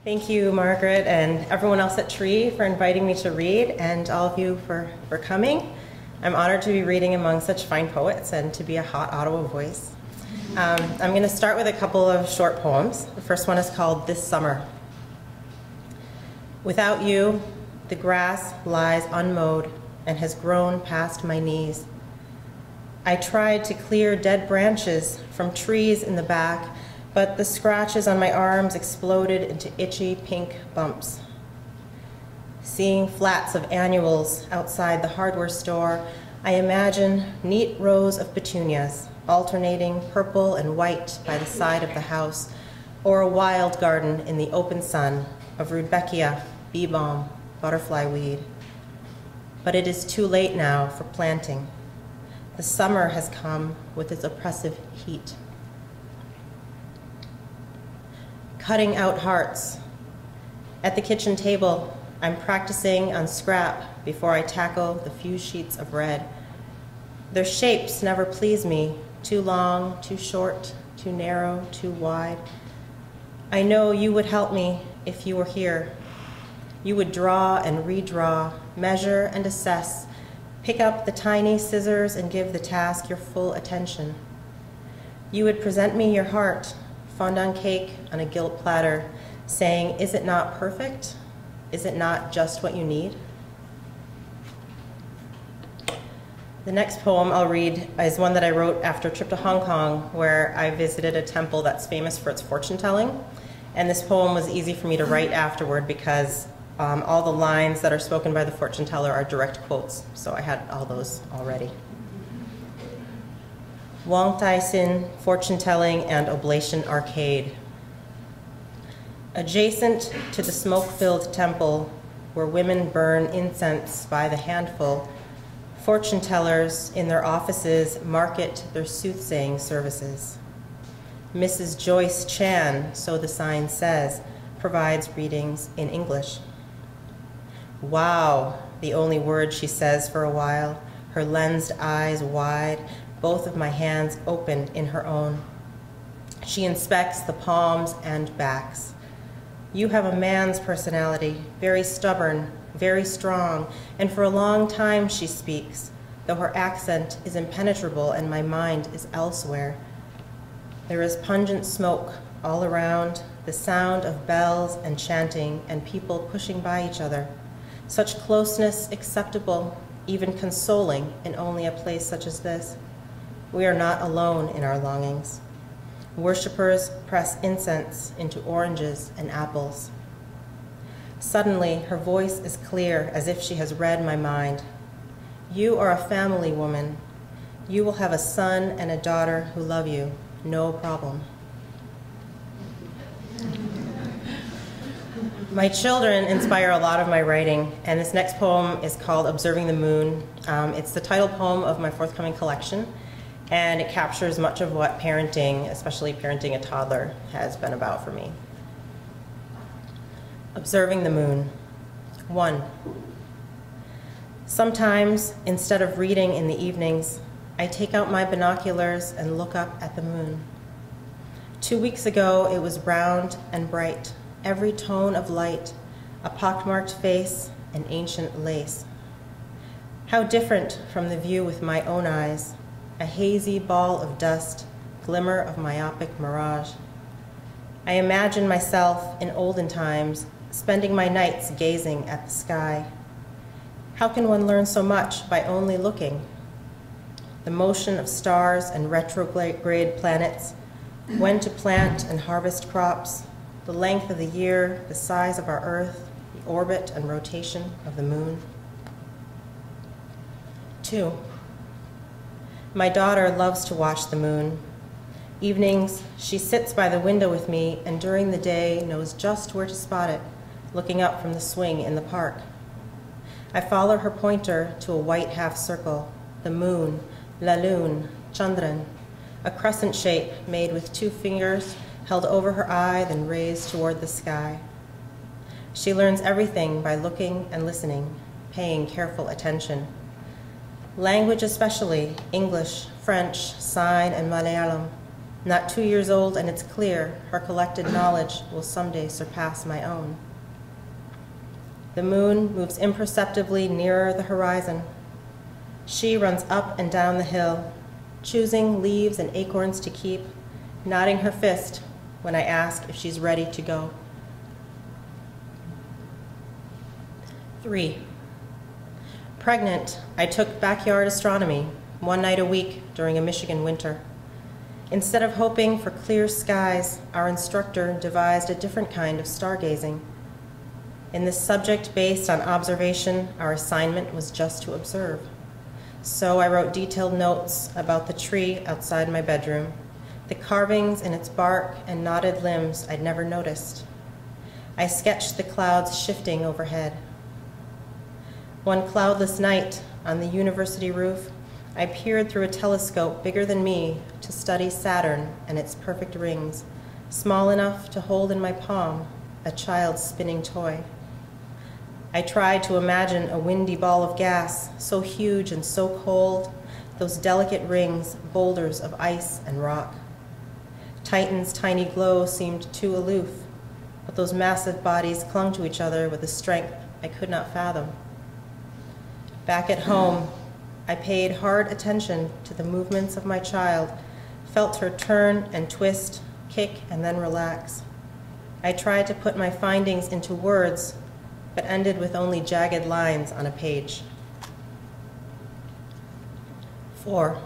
Thank you, Margaret, and everyone else at Tree for inviting me to read, and all of you for coming. I'm honored to be reading among such fine poets and to be a hot Ottawa voice. I'm going to start with a couple of short poems. The first one is called This Summer. Without you, the grass lies unmowed and has grown past my knees. I tried to clear dead branches from trees in the back, but the scratches on my arms exploded into itchy pink bumps. Seeing flats of annuals outside the hardware store, I imagine neat rows of petunias, alternating purple and white by the side of the house, or a wild garden in the open sun of rudbeckia, bee balm, butterfly weed. But it is too late now for planting. The summer has come with its oppressive heat. Cutting out hearts. At the kitchen table, I'm practicing on scrap before I tackle the few sheets of red. Their shapes never please me, too long, too short, too narrow, too wide. I know you would help me if you were here. You would draw and redraw, measure and assess, pick up the tiny scissors and give the task your full attention. You would present me your heart, fondant cake on a gilt platter, saying, is it not perfect? Is it not just what you need? The next poem I'll read is one that I wrote after a trip to Hong Kong, where I visited a temple that's famous for its fortune telling. And this poem was easy for me to write afterward because all the lines that are spoken by the fortune teller are direct quotes, so I had all those already. Wong Tai Sin, Fortune Telling and Oblation Arcade. Adjacent to the smoke-filled temple, where women burn incense by the handful, fortune tellers in their offices market their soothsaying services. Mrs. Joyce Chan, so the sign says, provides readings in English. Wow, the only word she says for a while, her lensed eyes wide, both of my hands opened in her own. She inspects the palms and backs. You have a man's personality, very stubborn, very strong, and for a long time she speaks, though her accent is impenetrable and my mind is elsewhere. There is pungent smoke all around, the sound of bells and chanting and people pushing by each other. Such closeness acceptable, even consoling in only a place such as this. We are not alone in our longings. Worshippers press incense into oranges and apples. Suddenly, her voice is clear as if she has read my mind. You are a family woman. You will have a son and a daughter who love you, no problem. My children inspire a lot of my writing, and this next poem is called Observing the Moon. It's the title poem of my forthcoming collection, and it captures much of what parenting, especially parenting a toddler, has been about for me. Observing the Moon. 1. Sometimes, instead of reading in the evenings, I take out my binoculars and look up at the moon. 2 weeks ago, it was round and bright, every tone of light, a pockmarked face, and ancient lace. How different from the view with my own eyes, a hazy ball of dust, glimmer of myopic mirage. I imagine myself in olden times, spending my nights gazing at the sky. How can one learn so much by only looking? The motion of stars and retrograde planets, when to plant and harvest crops, the length of the year, the size of our Earth, the orbit and rotation of the moon. 2. My daughter loves to watch the moon. Evenings, she sits by the window with me and during the day knows just where to spot it, looking up from the swing in the park. I follow her pointer to a white half circle, the moon, la lune, chandran, a crescent shape made with 2 fingers held over her eye, then raised toward the sky. She learns everything by looking and listening, paying careful attention. Language especially, English, French, sign, and Malayalam. Not 2 years old, and it's clear her collected knowledge will someday surpass my own. The moon moves imperceptibly nearer the horizon. She runs up and down the hill, choosing leaves and acorns to keep, nodding her fist when I ask if she's ready to go. 3. Pregnant, I took backyard astronomy 1 night a week during a Michigan winter. Instead of hoping for clear skies, our instructor devised a different kind of stargazing. In this subject based on observation, our assignment was just to observe. So I wrote detailed notes about the tree outside my bedroom, the carvings in its bark and knotted limbs I'd never noticed. I sketched the clouds shifting overhead. One cloudless night on the university roof, I peered through a telescope bigger than me to study Saturn and its perfect rings, small enough to hold in my palm a child's spinning toy. I tried to imagine a windy ball of gas, so huge and so cold, those delicate rings, boulders of ice and rock. Titan's tiny glow seemed too aloof, but those massive bodies clung to each other with a strength I could not fathom. Back at home, I paid hard attention to the movements of my child, felt her turn and twist, kick and then relax. I tried to put my findings into words, but ended with only jagged lines on a page. 4.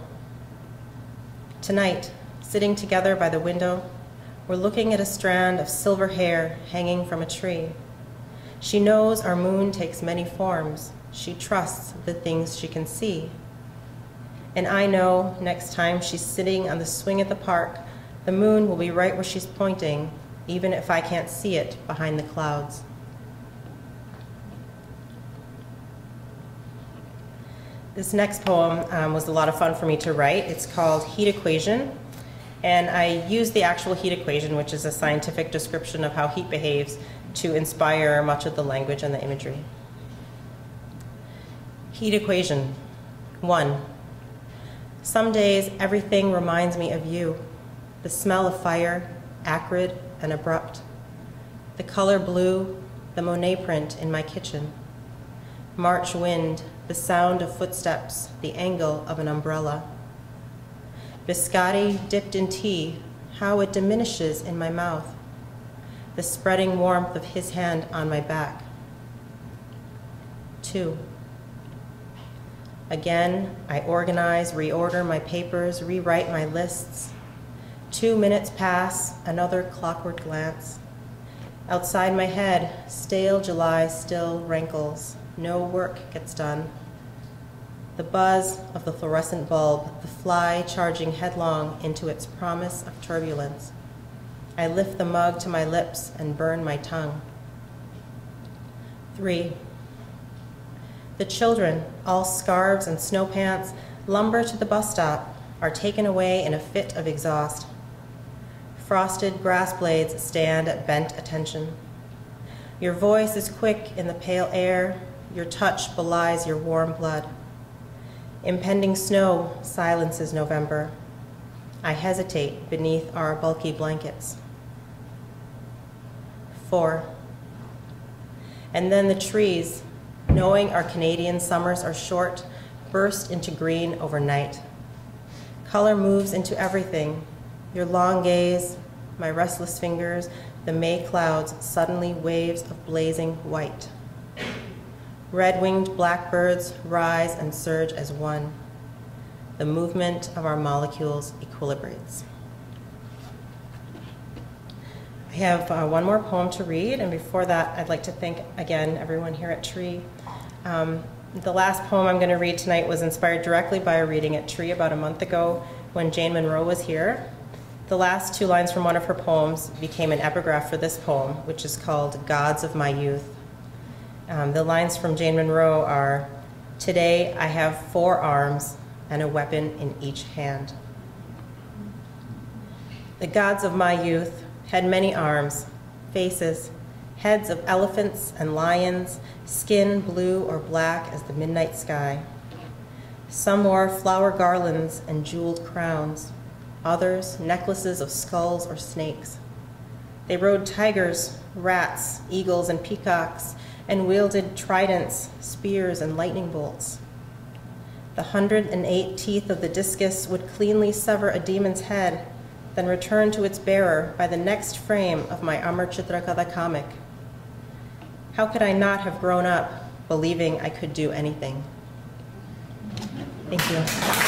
Tonight, sitting together by the window, we're looking at a strand of silver hair hanging from a tree. She knows our moon takes many forms. She trusts the things she can see. And I know next time she's sitting on the swing at the park, the moon will be right where she's pointing, even if I can't see it behind the clouds. This next poem was a lot of fun for me to write. It's called Heat Equation, and I used the actual heat equation, which is a scientific description of how heat behaves, to inspire much of the language and the imagery. Heat equation. 1. Some days everything reminds me of you. The smell of fire, acrid and abrupt. The color blue, the Monet print in my kitchen. March wind, the sound of footsteps, the angle of an umbrella. Biscotti dipped in tea, how it diminishes in my mouth. The spreading warmth of his hand on my back. 2. Again, I organize, reorder my papers, rewrite my lists. 2 minutes pass, another clockwork glance. Outside my head, stale July still rankles. No work gets done. The buzz of the fluorescent bulb, the fly charging headlong into its promise of turbulence. I lift the mug to my lips and burn my tongue. 3. The children, all scarves and snow pants, lumber to the bus stop, are taken away in a fit of exhaust. Frosted grass blades stand at bent attention. Your voice is quick in the pale air, your touch belies your warm blood. Impending snow silences November. I hesitate beneath our bulky blankets. 4. And then the trees, knowing our Canadian summers are short, burst into green overnight. Color moves into everything. Your long gaze, my restless fingers, the May clouds, suddenly waves of blazing white. Red-winged blackbirds rise and surge as one. The movement of our molecules equilibrates. I have one more poem to read, and before that, I'd like to thank again everyone here at Tree. The last poem I'm going to read tonight was inspired directly by a reading at Tree about a month ago when Jane Monroe was here. The last 2 lines from one of her poems became an epigraph for this poem, which is called Gods of My Youth. The lines from Jane Monroe are, "Today I have 4 arms and a weapon in each hand." The gods of my youth had many arms, faces, heads of elephants and lions, skin blue or black as the midnight sky. Some wore flower garlands and jeweled crowns. others necklaces of skulls or snakes. They rode tigers, rats, eagles, and peacocks, and wielded tridents, spears, and lightning bolts. The 108 teeth of the discus would cleanly sever a demon's head, then return to its bearer by the next frame of my Amar Chitrakatha comic. How could I not have grown up believing I could do anything? Thank you.